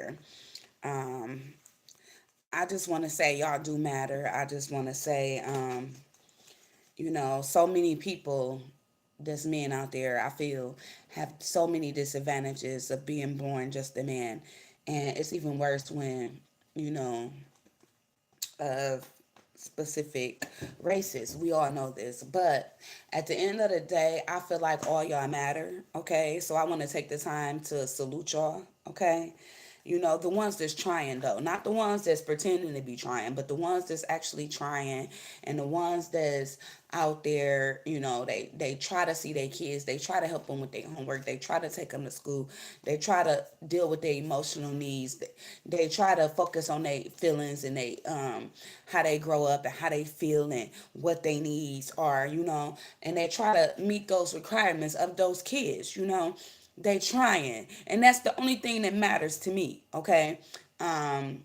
matter. Um, I just want to say y'all do matter. I just want to say, so many people, there's men out there, I feel, have so many disadvantages of being born just a man. And it's even worse when, you know, of specific races. We all know this. But at the end of the day, I feel like all y'all matter. Okay. So I want to take the time to salute y'all. Okay. The ones that's trying though, not the ones that's pretending to be trying, but the ones that's actually trying, and the ones that's out there, they try to see their kids, they try to help them with their homework, they try to take them to school, they try to deal with their emotional needs, they try to focus on their feelings and they how they grow up and how they feel and what their needs are, and they try to meet those requirements of those kids. They trying, and that's the only thing that matters to me. Okay. And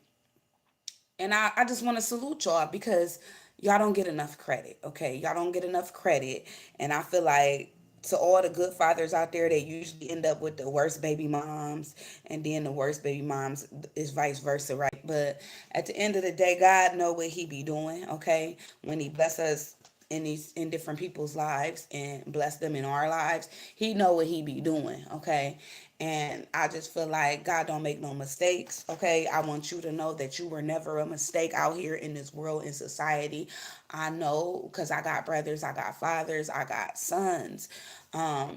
I just want to salute y'all because y'all don't get enough credit. Okay. Y'all don't get enough credit. And I feel like to all the good fathers out there, they usually end up with the worst baby moms, and then the worst baby moms is vice versa, right? But at the end of the day, God know what he be doing. Okay. When he bless us in different people's lives and bless them in our lives, he know what he be doing. Okay. And I just feel like God don't make no mistakes. Okay. I want you to know that you were never a mistake out here in this world, in society. I know because I got brothers, I got fathers, I got sons, how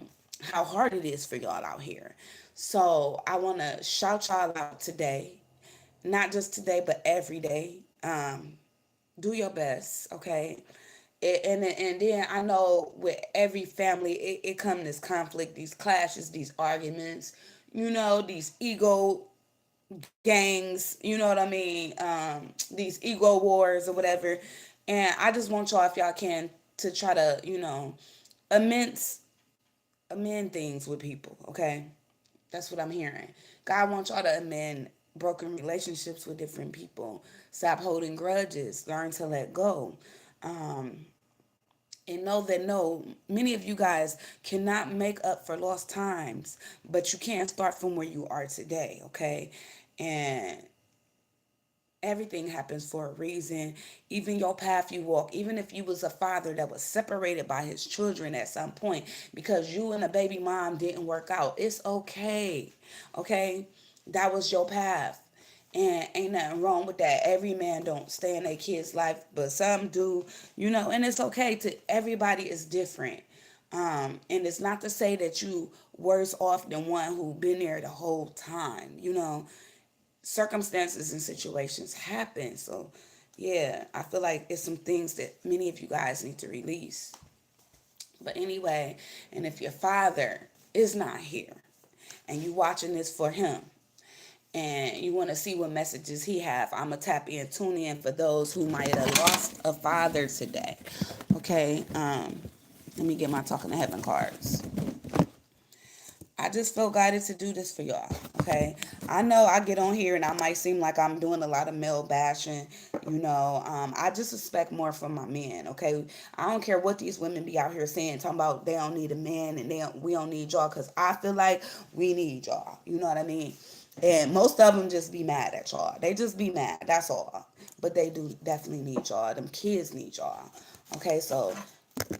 hard it is for y'all out here. So I want to shout y'all out today, not just today, but every day. Do your best, okay? And then I know with every family, it come this conflict, these clashes, these arguments, these ego gangs, you know what I mean? These ego wars or whatever. And I just want y'all, if y'all can, to try to, amend amend things with people, okay? That's what I'm hearing. God wants y'all to amend broken relationships with different people. Stop holding grudges. Learn to let go. Um, and know that no, many of you guys cannot make up for lost times, but you can start from where you are today, okay? And everything happens for a reason. Even your path you walk, even if you was a father that was separated by his children at some point because you and a baby mom didn't work out, it's okay. Okay. That was your path, and ain't nothing wrong with that. Every man don't stay in their kid's life, but some do. And it's okay. To everybody is different. And it's not to say that you worse off than one who been there the whole time. Circumstances and situations happen. So, yeah, I feel like it's some things that many of you guys need to release. But anyway, and if your father is not here and you watching this for him and you want to see what messages he have, I'm going to tap in, tune in for those who might have lost a father today. Okay, let me get my talking to heaven cards. I just felt guided to do this for y'all. Okay. I know I get on here and I might seem like I'm doing a lot of male bashing. I just expect more from my men. Okay. I don't care what these women be out here saying, talking about they don't need a man and we don't need y'all. Cause I feel like we need y'all. You know what I mean? And most of them just be mad at y'all. They just be mad. That's all. But they do definitely need y'all. Them kids need y'all. Okay. So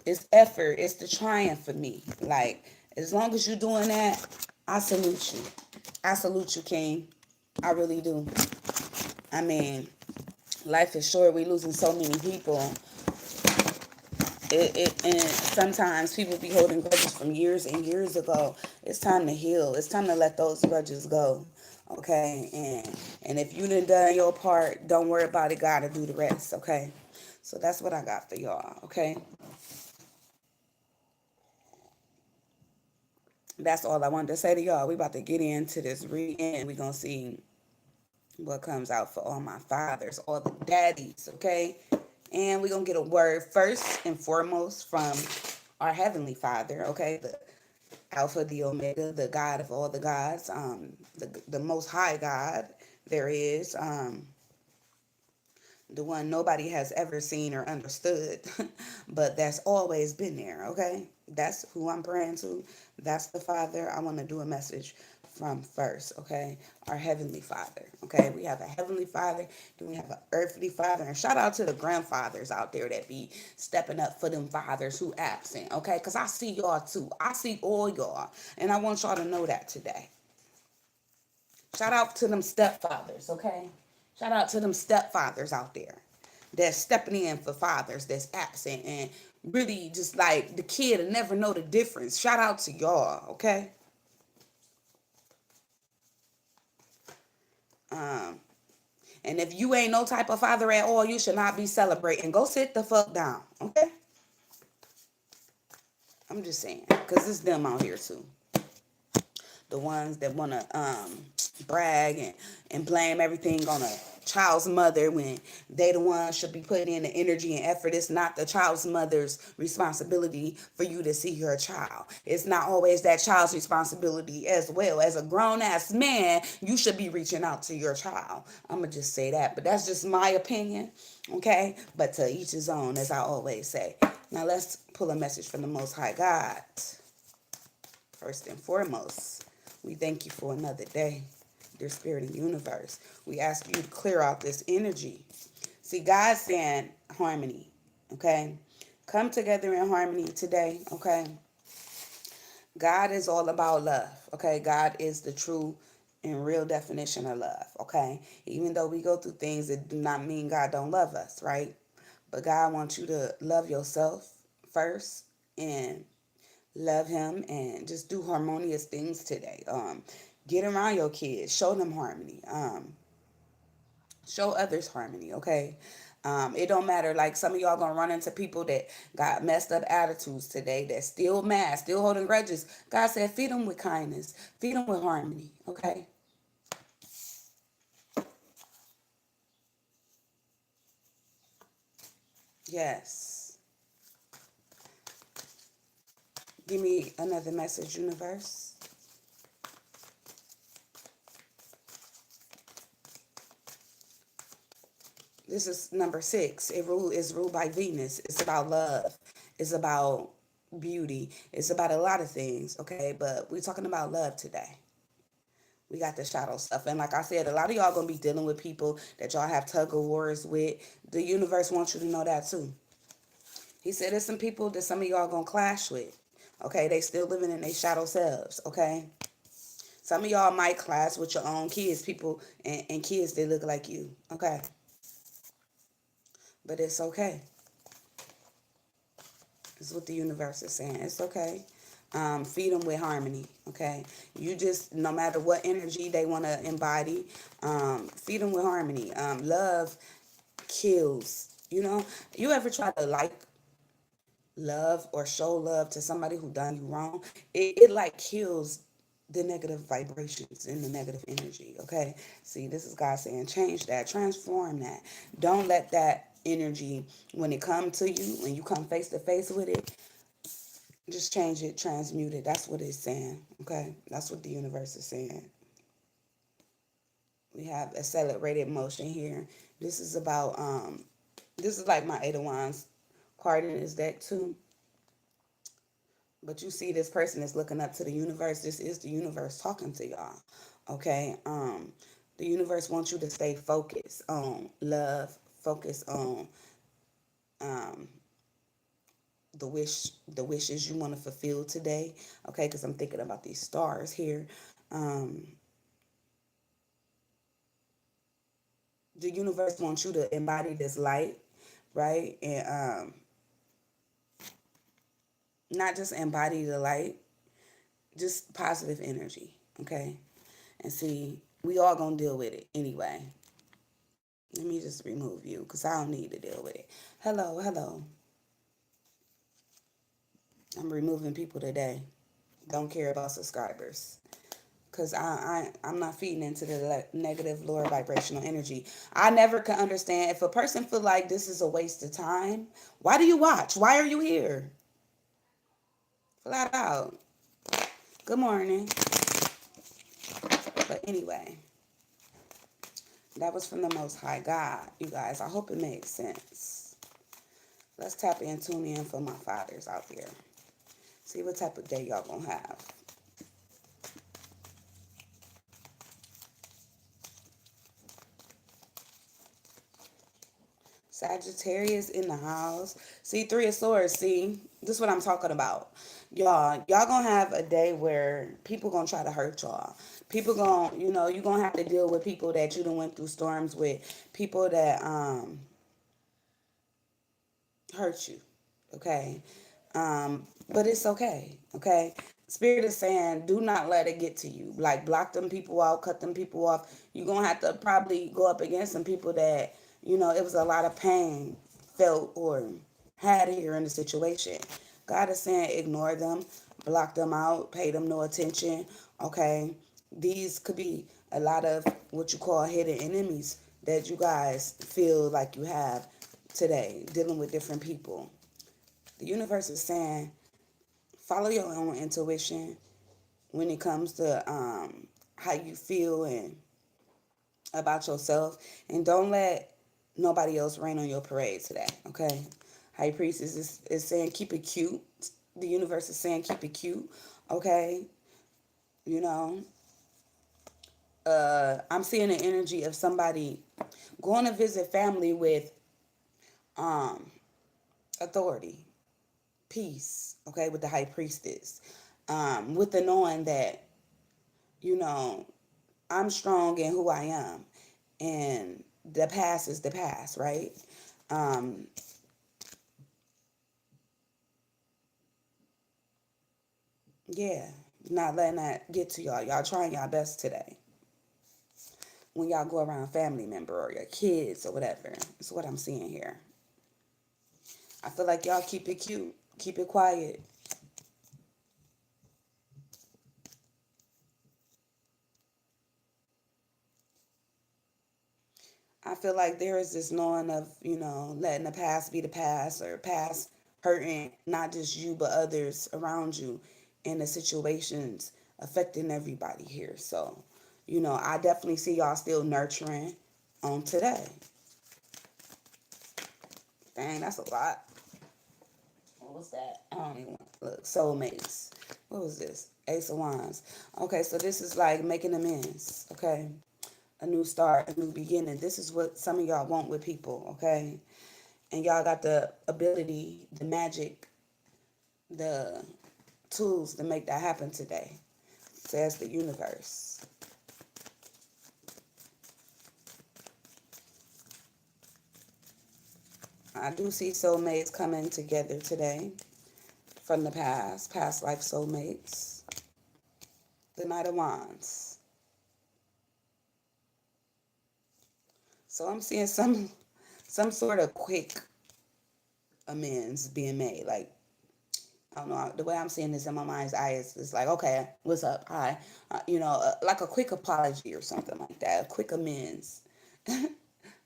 it's effort. It's the trying for me. Like, as long as you're doing that, I salute you. I salute you, King. I really do. I mean, life is short. We losing so many people. And sometimes people be holding grudges from years and years ago. It's time to heal. It's time to let those grudges go. Okay, and if you done your part, don't worry about it. God to do the rest. Okay, so that's what I got for y'all. Okay, that's all I wanted to say to y'all. We about to get into this reading. We gonna see what comes out for all my fathers, all the daddies, okay? And we're going to get a word first and foremost from our Heavenly Father, okay? The Alpha, the Omega, the God of all the gods, the Most High God there is, the one nobody has ever seen or understood, but that's always been there, okay? That's who I'm praying to. That's the Father. I want to do a message from first, okay? Our Heavenly Father, okay? We have a Heavenly Father, then we have an earthly Father. And shout out to the grandfathers out there that be stepping up for them fathers who absent, okay? Because I see y'all too. I see all y'all. And I want y'all to know that today. Shout out to them stepfathers, okay? Shout out to them stepfathers out there that's stepping in for fathers that's absent and really just like the kid will never know the difference. Shout out to y'all, okay? Um, and if you ain't no type of father at all, you should not be celebrating. Go sit the fuck down, okay? I'm just saying, because it's them out here too. The ones that want to brag and blame everything on a child's mother when they the ones should be putting in the energy and effort. It's not the child's mother's responsibility for you to see your child. It's not always that child's responsibility as well. As a grown-ass man, you should be reaching out to your child. I'm going to just say that, but that's just my opinion, okay? But to each his own, as I always say. Now let's pull a message from the Most High God. First and foremost, we thank you for another day, dear Spirit and Universe. We ask you to clear out this energy. See, God's saying harmony, okay? Come together in harmony today, okay? God is all about love, okay? God is the true and real definition of love, okay? Even though we go through things, it do not mean God don't love us, right? But God wants you to love yourself first and love him and just do harmonious things today. Get around your kids, show them harmony. Show others harmony, okay? It don't matter, like some of y'all gonna run into people that got messed up attitudes today, that still mad, still holding grudges. God said feed them with kindness, feed them with harmony, okay? Yes. Give me another message, universe. This is number 6. It is ruled by Venus. It's about love. It's about beauty. It's about a lot of things, okay? But we're talking about love today. We got the shadow stuff. And like I said, a lot of y'all going to be dealing with people that y'all have tug of wars with. The universe wants you to know that too. He said there's some people that some of y'all going to clash with. Okay? They still living in their shadow selves, okay? Some of y'all might clash with your own kids, people and kids that look like you, okay? But it's okay. Is what the universe is saying. It's okay. Feed them with harmony, okay? You just, no matter what energy they want to embody, feed them with harmony. Love kills, you know? You ever try to like love or show love to somebody who done you wrong? It like kills the negative vibrations and the negative energy, okay? See, this is God saying change that, transform that. Don't let that energy, when it come to you, when you come face to face with it, just change it, transmute it. That's what it's saying, okay? That's what the universe is saying. We have accelerated motion here. This is about, this is like my Eight of Wands card in this deck too. But you see this person is looking up to the universe. This is the universe talking to y'all, okay? The universe wants you to stay focused on love, focus on um, the wishes you want to fulfill today, okay? Because I'm thinking about these stars here. Um, the universe wants you to embody this light, right? And not just embody the light, just positive energy, okay? And see, we all gonna deal with it anyway. Let me just remove you because I don't need to deal with it. Hello, hello. I'm removing people today. Don't care about subscribers. Because I'm not feeding into the negative, lower vibrational energy. I never can understand if a person feel like this is a waste of time. Why do you watch? Why are you here? Flat out. Good morning. But anyway, that was from the Most High God, you guys. I hope it makes sense. Let's tap in, tune in for my fathers out there. See what type of day y'all gonna have. Sagittarius in the house. See, Three of Swords. See, this is what I'm talking about. Y'all gonna have a day where people gonna try to hurt y'all. People gonna, you gonna have to deal with people that you done went through storms with. People that hurt you. Okay. But it's okay. Okay. Spirit is saying, do not let it get to you. Like, block them people out, cut them people off. You're going to have to probably go up against some people that, it was a lot of pain felt or had here in the situation. God is saying, ignore them, block them out, pay them no attention. Okay. These could be a lot of what you call hidden enemies that you guys feel like you have today, dealing with different people. The universe is saying, follow your own intuition when it comes to how you feel and about yourself, and don't let nobody else rain on your parade today. Okay. High Priestess is saying keep it cute. The universe is saying keep it cute. Okay. You know, I'm seeing the energy of somebody going to visit family with um authority, peace, okay, with the High Priestess, with the knowing that, you know, I'm strong in who I am, and the past is the past, right? Um, yeah, not letting that get to y'all. Y'all trying y'all best today. When y'all go around a family member or your kids or whatever, it's what I'm seeing here. I feel like y'all keep it cute, keep it quiet. I feel like there is this knowing of, letting the past be the past, or past hurting not just you but others around you, and the situations affecting everybody here. So, I definitely see y'all still nurturing on today. Dang, that's a lot. What was that? I don't even look. Soulmates. What was this? Ace of Wands. Okay, so this is like making amends. Okay, a new start, a new beginning. This is what some of y'all want with people. Okay, and y'all got the ability, the magic, the tools to make that happen today, says the universe. I do see soulmates coming together today from the past life soulmates. The Knight of Wands. So I'm seeing some sort of quick amends being made. Like, I don't know, the way I'm seeing this in my mind's eye is like, okay, what's up? Hi. Like a quick apology or something like that. A quick amends.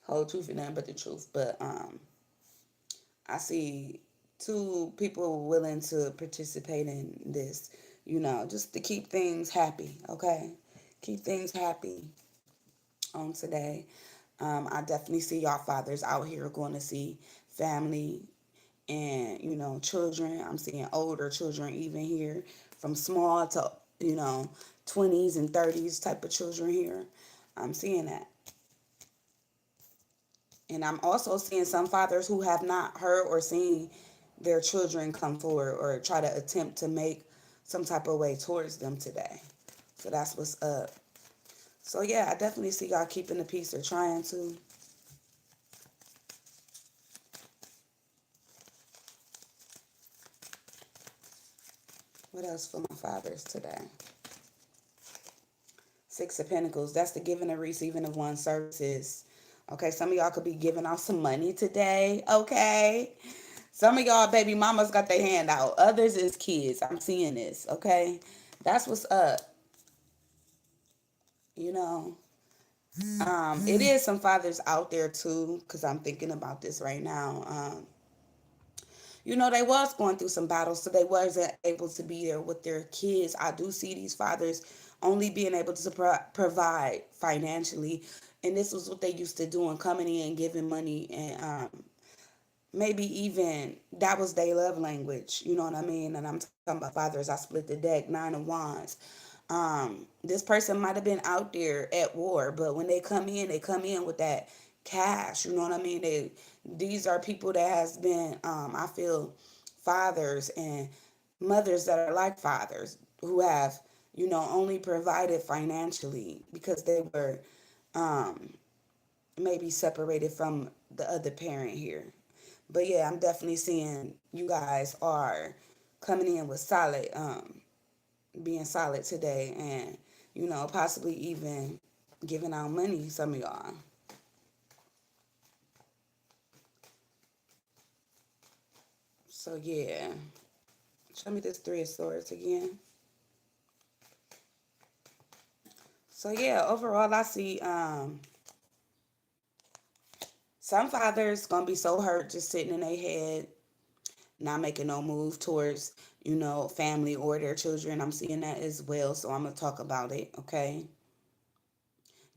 Whole truth and nothing but the truth. But I see two people willing to participate in this, just to keep things happy, okay? Keep things happy on today. I definitely see y'all fathers out here going to see family and, children. I'm seeing older children even here, from small to, 20s and 30s type of children here. I'm seeing that. And I'm also seeing some fathers who have not heard or seen their children come forward or try to attempt to make some type of way towards them today. So that's what's up. So yeah, I definitely see y'all keeping the peace or trying to. What else for my fathers today? Six of Pentacles. That's the giving and receiving of one's services. Okay, some of y'all could be giving out some money today. Okay. Some of y'all baby mamas got their hand out. Others is kids. I'm seeing this. Okay. That's what's up. You know. It is some fathers out there too, because I'm thinking about this right now. They was going through some battles, so they wasn't able to be there with their kids. I do see these fathers only being able to provide financially, and this was what they used to do, and coming in and giving money, and maybe even that was their love language. You know what I mean? And I'm talking about fathers. I split the deck, Nine of Wands. This person might have been out there at war, but when they come in with that cash. You know what I mean? These are people that has been, I feel, fathers and mothers that are like fathers who have, only provided financially because they were, um, maybe separated from the other parent here. But yeah, I'm definitely seeing you guys are coming in with solid, being solid today, and possibly even giving out money. Some of y'all. So yeah, show me this Three of Swords again. So yeah, overall, I see some fathers gonna be so hurt just sitting in their head, not making no move towards family or their children. I'm seeing that as well, so I'm gonna talk about it. Okay,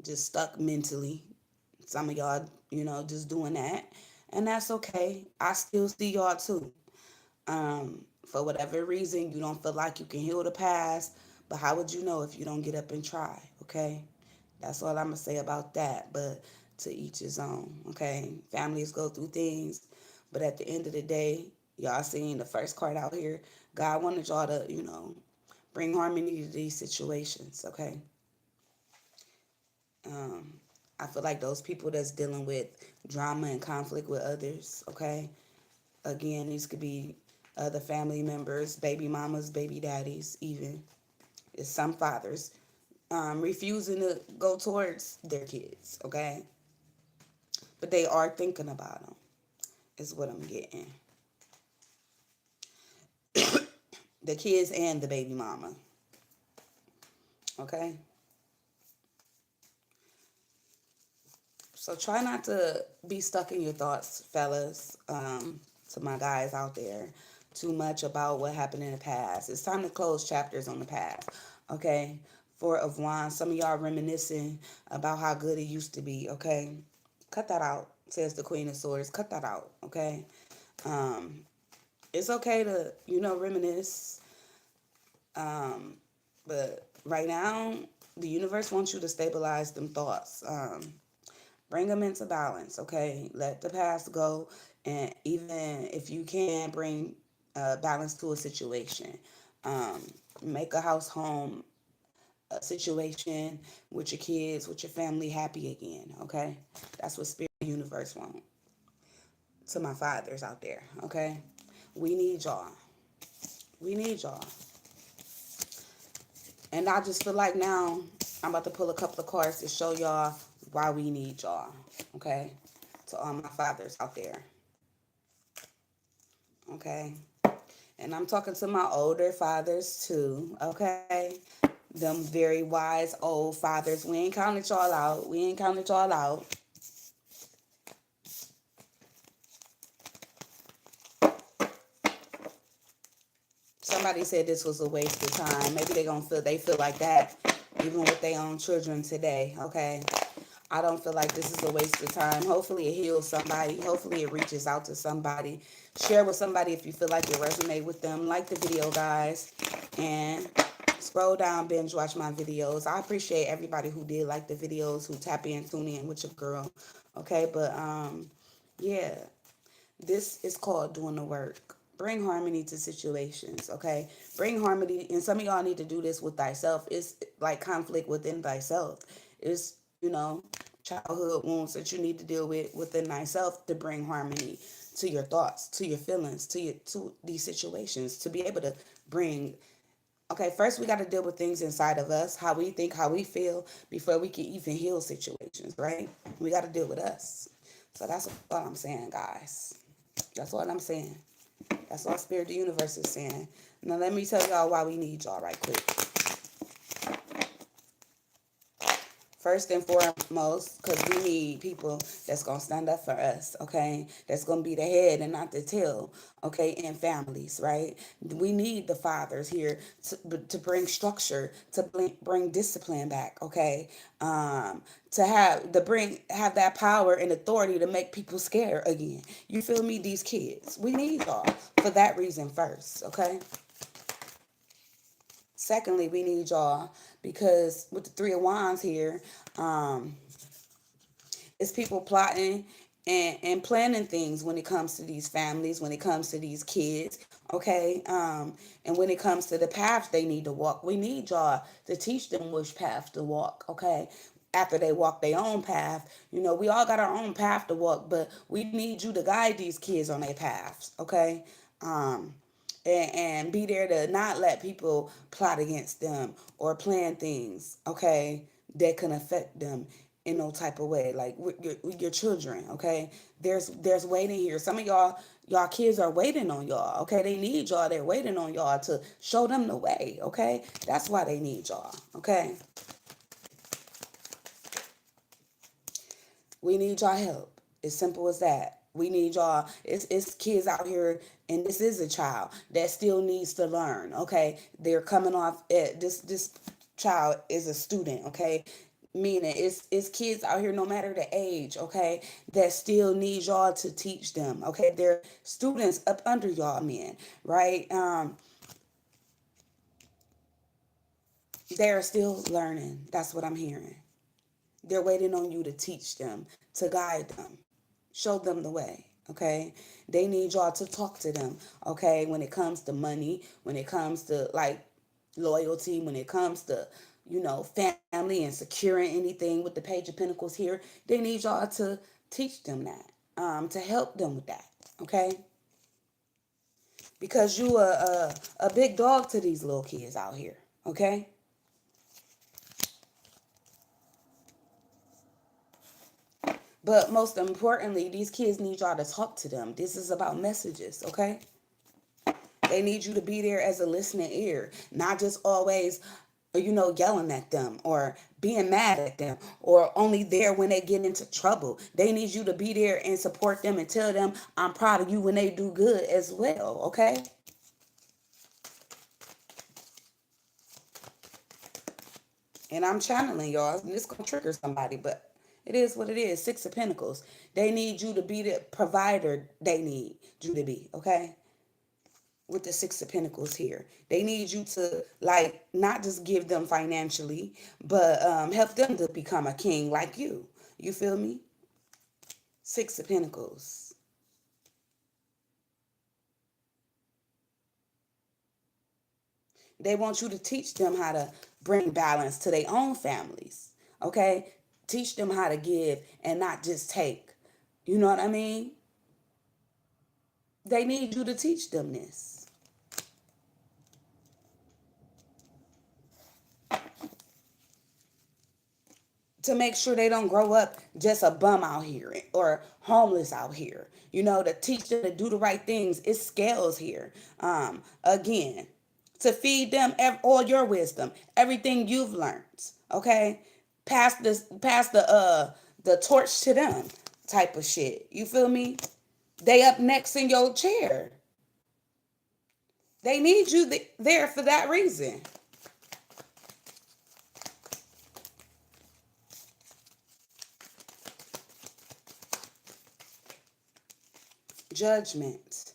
just stuck mentally. Some of y'all, just doing that, and that's okay. I still see y'all too. For whatever reason, you don't feel like you can heal the past, but how would you know if you don't get up and try? Okay, that's all I'm gonna say about that. But to each his own. Okay, families go through things, but at the end of the day, y'all seeing the first card out here. God wanted y'all to, bring harmony to these situations. Okay. Um, I feel like those people that's dealing with drama and conflict with others. Okay. Again, these could be other family members, baby mamas, baby daddies, even. It's some fathers refusing to go towards their kids, okay? But they are thinking about them, is what I'm getting. The kids and the baby mama, okay? So try not to be stuck in your thoughts, fellas, to my guys out there, too much about what happened in the past. It's time to close chapters on the past, okay? Four of Wands, some of y'all reminiscing about how good it used to be, okay? Cut that out, says the Queen of Swords. Cut that out, okay? Um, it's okay to, reminisce, um, but right now, the universe wants you to stabilize them thoughts. Bring them into balance, okay? Let the past go, and even if you can, bring balance to a situation. Um, make a house home a situation with your kids, with your family happy again, okay? That's what Spirit Universe want. To my fathers out there, okay? We need y'all. We need y'all. And I just feel like now I'm about to pull a couple of cards to show y'all why we need y'all, okay? To all my fathers out there, okay? And I'm talking to my older fathers too, okay? Them very wise old fathers. We ain't counted y'all out. We ain't counted y'all out. Somebody said this was a waste of time. Maybe they feel like that even with their own children today, okay? I don't feel like this is a waste of time. Hopefully it heals somebody. Hopefully it reaches out to somebody. Share with somebody if you feel like it resonate with them. Like the video, guys. And scroll down, binge watch my videos. I appreciate everybody who did like the videos, who tap in, tune in with your girl. Okay, but yeah. This is called doing the work. Bring harmony to situations, okay? Bring harmony, and some of y'all need to do this with thyself. It's like conflict within thyself. It's, childhood wounds that you need to deal with within thyself to bring harmony to your thoughts, to your feelings, to these situations, to be able to bring. Okay, first we got to deal with things inside of us, how we think, how we feel, before we can even heal situations, right? We got to deal with us. So that's all I'm saying, guys. That's what I'm saying. That's what Spirit the Universe is saying. Now let me tell y'all why we need y'all right quick. First and foremost, because we need people that's going to stand up for us, okay? That's going to be the head and not the tail, okay? In families, right? We need the fathers here to bring structure, to bring discipline back, okay? To have that power and authority to make people scared again. You feel me? These kids. We need y'all for that reason first, okay? Secondly, we need y'all because with the Three of Wands here, um, It's people plotting and planning things when it comes to these families, when it comes to these kids, okay? And when it comes to the paths they need to walk, we need y'all to teach them which path to walk, okay? After they walk their own path, we all got our own path to walk, but we need you to guide these kids on their paths, okay? Um, and be there to not let people plot against them or plan things, okay, that can affect them in no type of way, like with your children, okay. There's waiting here. Some of y'all kids are waiting on y'all, okay. They need y'all. They're waiting on y'all to show them the way, okay. That's why they need y'all, okay. We need y'all help. As simple as that. We need y'all. It's kids out here, and this is a child that still needs to learn. Okay, they're coming off. This child is a student. Okay, meaning it's kids out here, no matter the age. Okay, that still need y'all to teach them. Okay, they're students up under y'all, men. Right? They're still learning. That's what I'm hearing. They're waiting on you to teach them, to guide them, show them the way. Okay, they need y'all to talk to them. Okay, when it comes to money, when it comes to like loyalty, when it comes to family and securing anything with the Page of Pentacles here, they need y'all to teach them that, to help them with that. Okay, because you a big dog to these little kids out here. Okay. But most importantly, these kids need y'all to talk to them. This is about messages, okay? They need you to be there as a listening ear, not just always, yelling at them or being mad at them or only there when they get into trouble. They need you to be there and support them and tell them, I'm proud of you when they do good as well, okay? And I'm channeling y'all. And it's going to trigger somebody, but it is what it is. Six of Pentacles. They need you to be the provider they need you to be, okay? With the Six of Pentacles here. They need you to, like, not just give them financially, but help them to become a king like you. You feel me? Six of Pentacles. They want you to teach them how to bring balance to their own families, okay? Teach them how to give and not just take. You know what I mean? They need you to teach them this. To make sure they don't grow up just a bum out here or homeless out here. To teach them to do the right things. It's scales here. Again, to feed them all your wisdom, everything you've learned. Okay, pass the torch to them, type of shit. You feel me? They up next in your chair. They need you there for that reason. Judgment.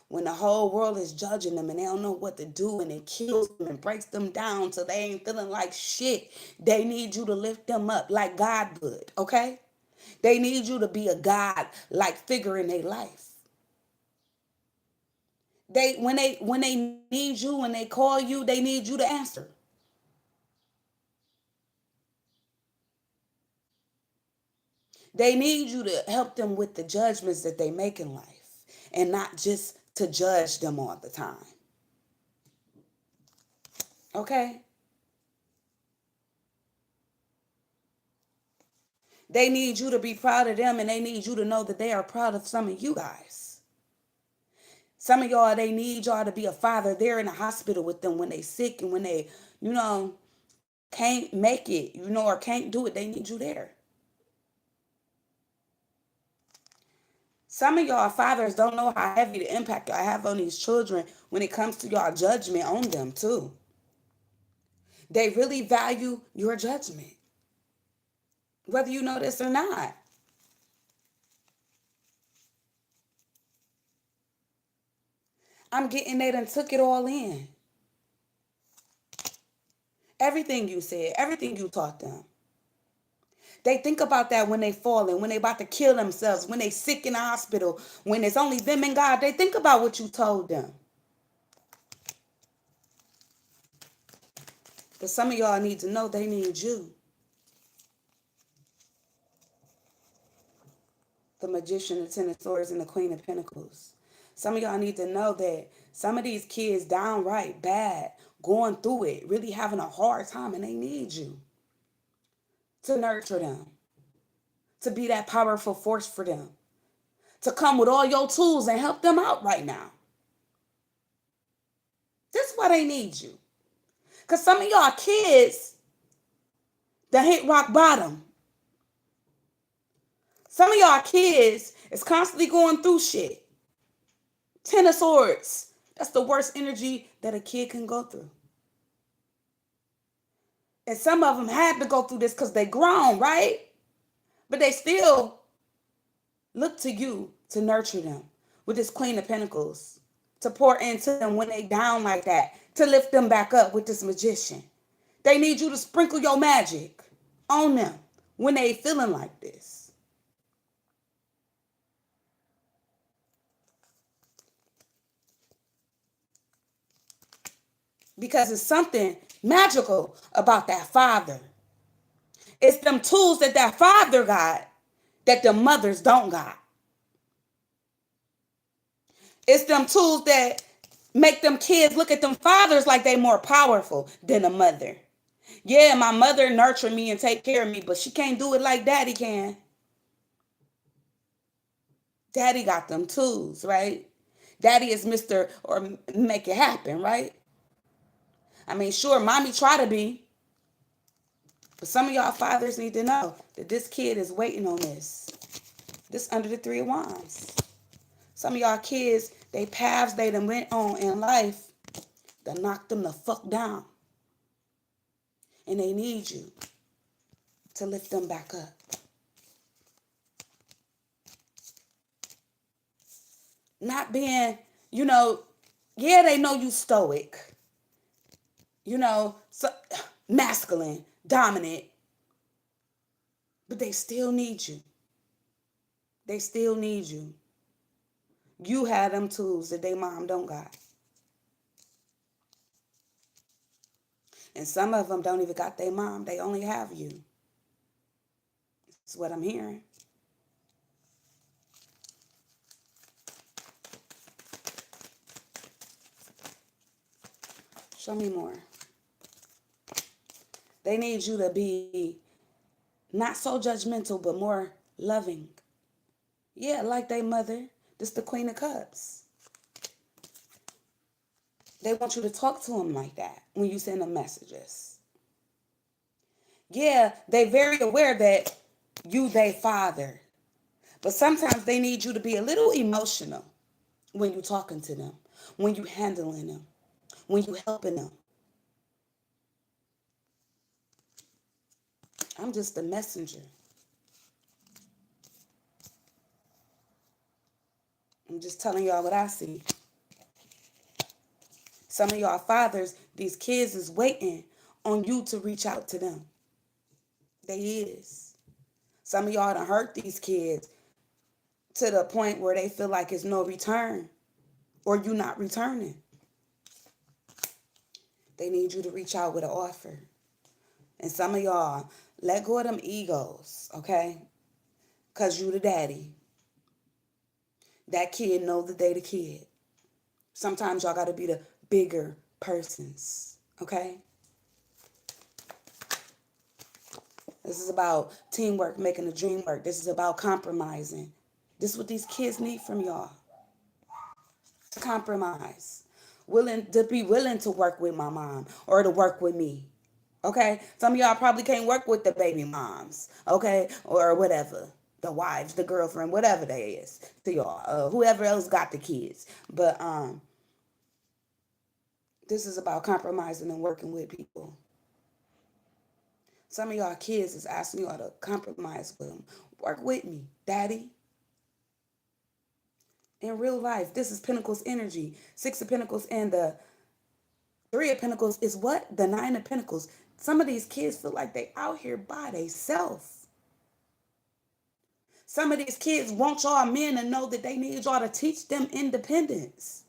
When the whole world is judging them and they don't know what to do and it kills them and breaks them down so they ain't feeling like shit, they need you to lift them up like God would, okay? They need you to be a God like figure in their life. When they need you, when they call you, they need you to answer. They need you to help them with the judgments that they make in life and not just to judge them all the time. Okay? They need you to be proud of them and they need you to know that they are proud of some of you guys. Some of y'all, they need y'all to be a father. They're in the hospital with them when they sick and when they, you know, can't make it, or can't do it. They need you there. Some of y'all fathers don't know how heavy the impact y'all have on these children when it comes to y'all judgment on them too. They really value your judgment, whether you know this or not. I'm getting they done took it all in. Everything you said, everything you taught them. They think about that when they falling, when they about to kill themselves, when they sick in the hospital, when it's only them and God. They think about what you told them. But some of y'all need to know they need you. The Magician, the Ten of Swords, and the Queen of Pentacles. Some of y'all need to know that some of these kids downright bad, going through it, really having a hard time, and they need you to nurture them, to be that powerful force for them, to come with all your tools and help them out right now. This is why they need you. Because some of y'all kids that hit rock bottom. Some of y'all kids is constantly going through shit. Ten of Swords. That's the worst energy that a kid can go through. And some of them had to go through this because they grown, right? But they still look to you to nurture them with this Queen of Pentacles, to pour into them when they down like that, to lift them back up with this Magician. They need you to sprinkle your magic on them when they feeling like this. Because it's something magical about that father. It's them tools that that father got that the mothers don't got. It's them tools that make them kids look at them fathers like they more powerful than a mother. Yeah, my mother nurtured me and take care of me, but she can't do it like daddy can. Daddy got them tools, right? Daddy is Mr. or make it happen, right? I mean, sure, mommy try to be, but some of y'all fathers need to know that this kid is waiting on this. This under the Three of Wands. Some of y'all kids, they paths they done went on in life that knocked them the fuck down. And they need you to lift them back up. Not being, yeah, they know you stoic. So masculine, dominant. But they still need you. They still need you. You have them tools that they mom don't got. And some of them don't even got their mom. They only have you. That's what I'm hearing. Show me more. They need you to be not so judgmental, but more loving. Yeah, like they mother. This the Queen of Cups. They want you to talk to them like that when you send them messages. Yeah, they very aware that you they father. But sometimes they need you to be a little emotional when you talking to them, when you handling them, when you helping them. I'm just a messenger. I'm just telling y'all what I see. Some of y'all fathers, these kids is waiting on you to reach out to them. They is. Some of y'all done hurt these kids to the point where they feel like it's no return or you not returning. They need you to reach out with an offer. And some of y'all, let go of them egos, okay? Because you the daddy. That kid know that they the kid. Sometimes y'all got to be the bigger persons, okay? This is about teamwork, making the dream work. This is about compromising. This is what these kids need from y'all. To compromise. Be willing to work with my mom or to work with me. Okay? Some of y'all probably can't work with the baby moms. Okay? Or whatever. The wives, the girlfriend, whatever they is to y'all. Whoever else got the kids. But this is about compromising and working with people. Some of y'all kids is asking y'all to compromise with them. Work with me, daddy. In real life, this is Pentacles energy. Six of Pentacles and the Three of Pentacles is what? The Nine of Pentacles. Some of these kids feel like they out here by themselves. Some of these kids want y'all men to know that they need y'all to teach them independence.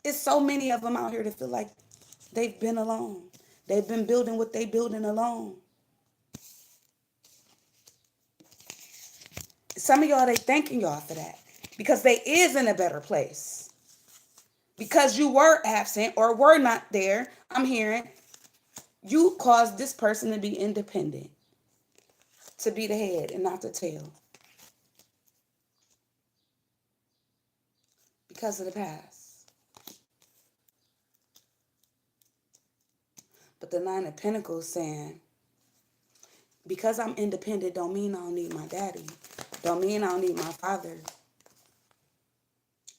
It's so many of them out here that feel like they've been alone. They've been building what they building alone. Some of y'all, they thanking y'all for that because they is in a better place. Because you were absent or were not there, I'm hearing, you caused this person to be independent, to be the head and not the tail. Because of the past. But the Nine of Pentacles saying, because I'm independent don't mean I don't need my daddy. Don't mean I don't need my father.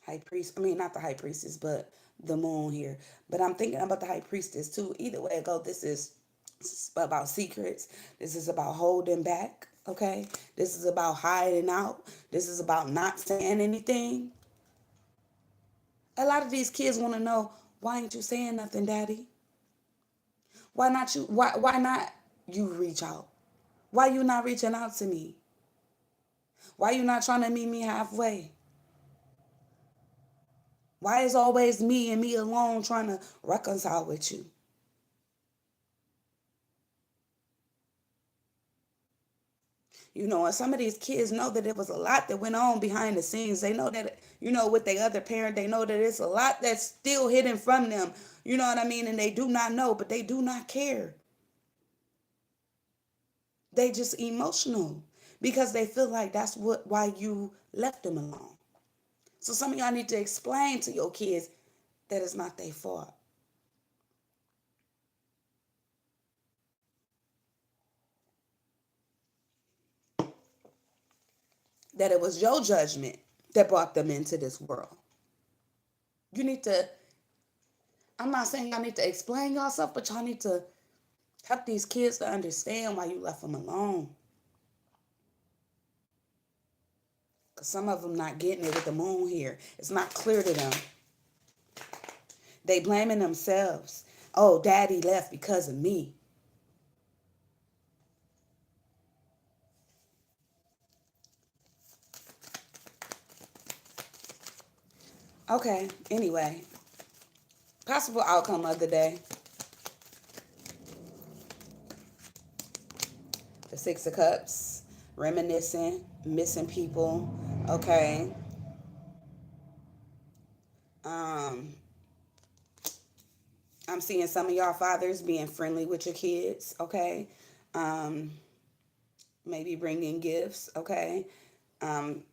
High priest, I mean not the high priestess, but the moon here. But I'm thinking about the high priestess too. Either way it go, this is about secrets. This is about holding back, okay? This is about hiding out. This is about not saying anything. A lot of these kids want to know, why ain't you saying nothing, daddy? Why not you? Why not you reach out? Why you not reaching out to me? Why you not trying to meet me halfway? Why is always me and me alone trying to reconcile with you? You know, and some of these kids know that there was a lot that went on behind the scenes. They know that, you know, with their other parent, they know that it's a lot that's still hidden from them. You know what I mean? And they do not know, but they do not care. They just emotional because they feel like that's why you left them alone. So some of y'all need to explain to your kids that it's not their fault. That it was your judgment that brought them into this world. You need to, I'm not saying y'all need to explain yourself, but y'all need to help these kids to understand why you left them alone. Because some of them not getting it with the moon here. It's not clear to them. They blaming themselves. Oh, daddy left because of me. Okay, anyway. Possible outcome of the day. The Six of Cups. Reminiscing. Missing people. Okay. Um, I'm seeing some of y'all fathers being friendly with your kids. Okay. Um, maybe bringing gifts. Okay.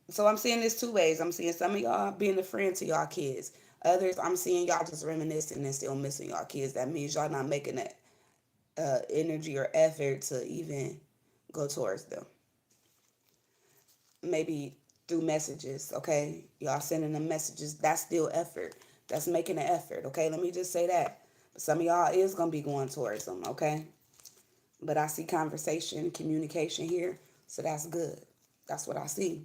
So I'm seeing this two ways. I'm seeing some of y'all being a friend to y'all kids. Others, I'm seeing y'all just reminiscing and still missing y'all kids. That means y'all not making that energy or effort to even go towards them. Maybe through messages, okay? Y'all sending them messages. That's still effort. That's making an effort, okay? Let me just say that. But some of y'all is going to be going towards them, okay? But I see conversation, communication here. So that's good. That's what I see.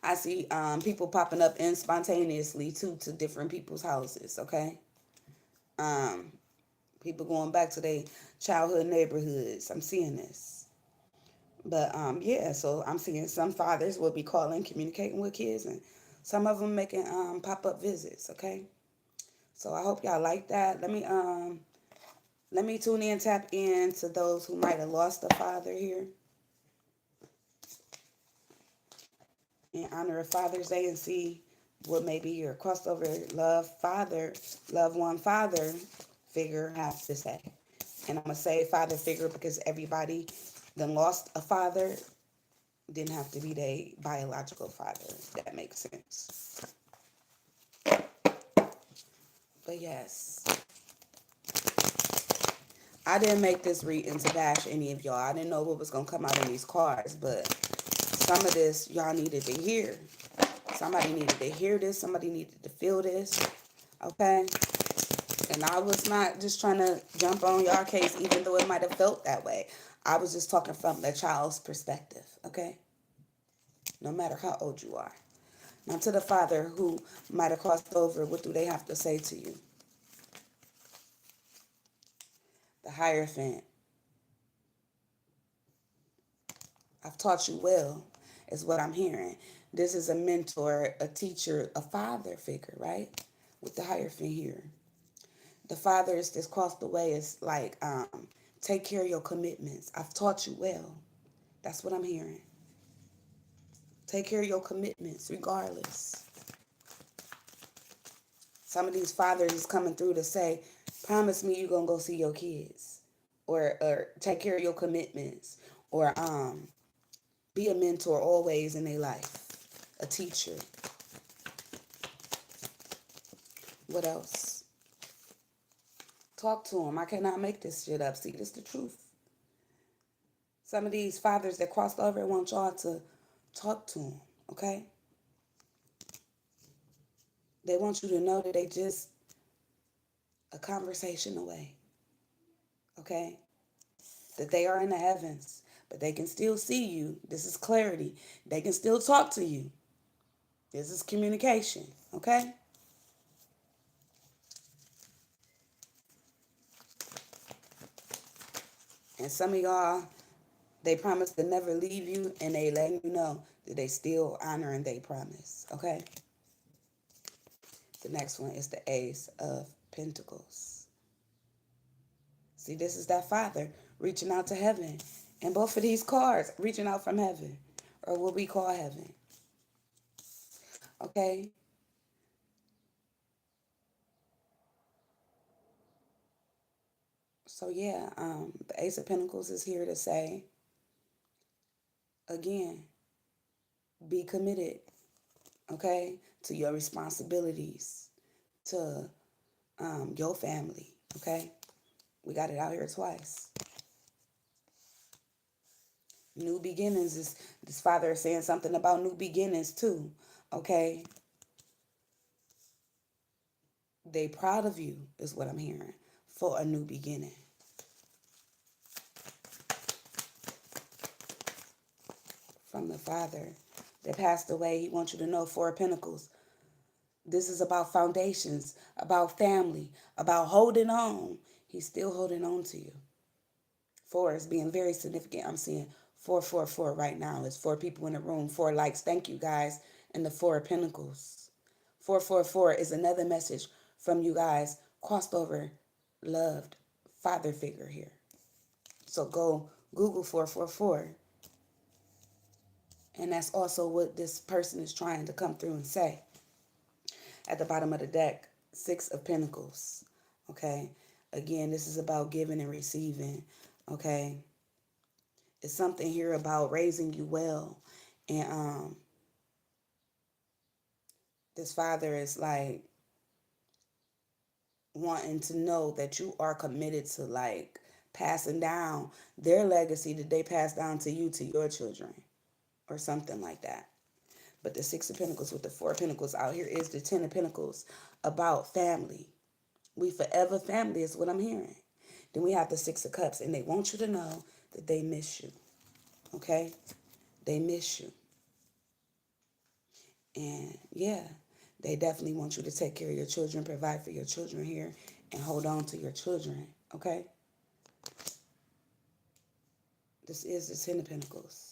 I see people popping up in spontaneously too to different people's houses. Okay, um, people going back to their childhood neighborhoods. I'm seeing this, but yeah. So I'm seeing some fathers will be calling, communicating with kids, and some of them making pop up visits. Okay, so I hope y'all like that. Let me tune in, tap in to those who might have lost a father here in honor of Father's Day and see what maybe your crossover loved one father figure has to say. And I'm going to say father figure because everybody that lost a father didn't have to be their biological father, if that makes sense. But yes, I didn't make this reading to bash any of y'all. I didn't know what was going to come out in these cards, but some of this y'all needed to hear. Somebody needed to hear this. Somebody needed to feel this. Okay? And I was not just trying to jump on y'all case, even though it might have felt that way. I was just talking from the child's perspective. Okay? No matter how old you are. Now to the father who might have crossed over, what do they have to say to you? The Hierophant. I've taught you well, is what I'm hearing. This is a mentor, a teacher, a father figure, right? With the Hierophant here. The fathers that's crossed the way is like, take care of your commitments. I've taught you well. That's what I'm hearing. Take care of your commitments regardless. Some of these fathers is coming through to say, promise me you're going to go see your kids. Or take care of your commitments. Or be a mentor always in their life. A teacher. What else? Talk to them. I cannot make this shit up. See, this is the truth. Some of these fathers that crossed over want y'all to talk to them, okay? They want you to know that they just a conversation away, okay? That they are in the heavens, but they can still see you. This is clarity. They can still talk to you. This is communication, okay? And some of y'all, they promise to never leave you, and they letting you know that they still honoring their promise, okay? The next one is the Ace of Pentacles. See, this is that father reaching out to heaven. And both of these cards reaching out from heaven, or what we call heaven. Okay? So yeah, the Ace of Pentacles is here to say, again, be committed, okay, to your responsibilities, to your family, okay? We got it out here twice. New beginnings is, this father is saying something about new beginnings too, okay? They proud of you is what I'm hearing for a new beginning. From the father that passed away, he wants you to know Four of Pentacles. This is about foundations, about family, about holding on. He's still holding on to you. Four is being very significant. I'm seeing 444 right now. It's four people in the room, four likes. Thank you guys. And the Four of Pentacles. 444 is another message from you guys. Crossed over, loved father figure here. So go Google 444. And that's also what this person is trying to come through and say. At the bottom of the deck, Six of Pentacles. Okay. Again, this is about giving and receiving. Okay. It's something here about raising you well. And this father is like wanting to know that you are committed to like passing down their legacy that they pass down to you, to your children, or something like that. But the Six of Pentacles with the Four of Pentacles out here is the Ten of Pentacles, about family. We forever family is what I'm hearing. Then we have the Six of Cups, and they want you to know that they miss you. Okay? They miss you. And yeah, they definitely want you to take care of your children, provide for your children here, and hold on to your children. Okay? This is the Ten of Pentacles.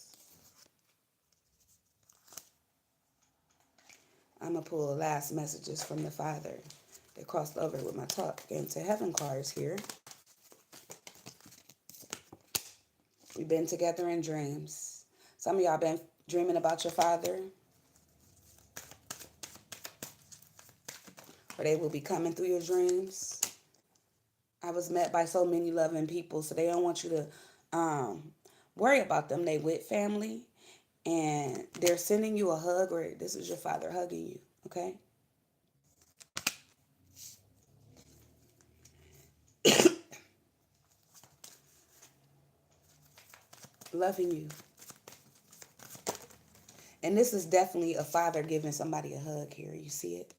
I'm going to pull last messages from the Father. They crossed over with my Talk into Heaven cards here. We've been together in dreams. Some of y'all been dreaming about your father. Or they will be coming through your dreams. I was met by so many loving people, so they don't want you to worry about them. They with family, and they're sending you a hug, or this is your father hugging you, okay? Loving you. And this is definitely a father giving somebody a hug here. You see it?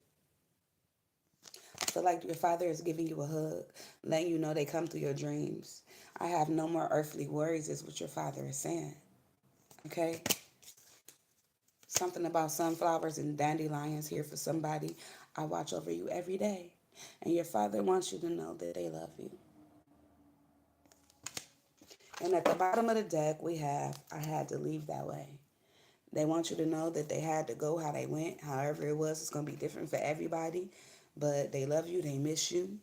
I feel like your father is giving you a hug, letting you know they come through your dreams. I have no more earthly worries is what your father is saying. Okay? Something about sunflowers and dandelions here for somebody. I watch over you every day. And your father wants you to know that they love you. And at the bottom of the deck, we have I had to leave that way. They want you to know that they had to go how they went. However it was, it's going to be different for everybody. But they love you. They miss you.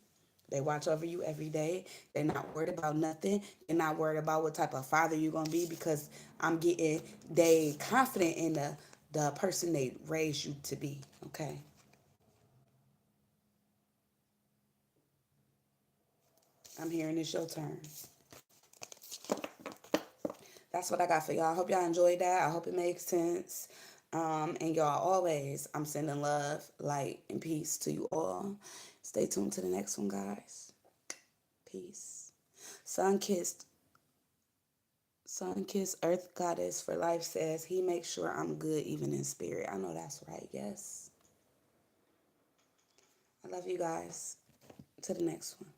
They watch over you every day. They're not worried about nothing. They're not worried about what type of father you're going to be because they confident in the person they raised you to be. Okay. I'm hearing it's your turn. That's what I got for y'all. I hope y'all enjoyed that. I hope it makes sense. And y'all always, I'm sending love, light, and peace to you all. Stay tuned to the next one, guys. Peace. Sun kissed, sun kissed earth goddess for life says he makes sure I'm good even in spirit. I know that's right. Yes. I love you guys. To the next one.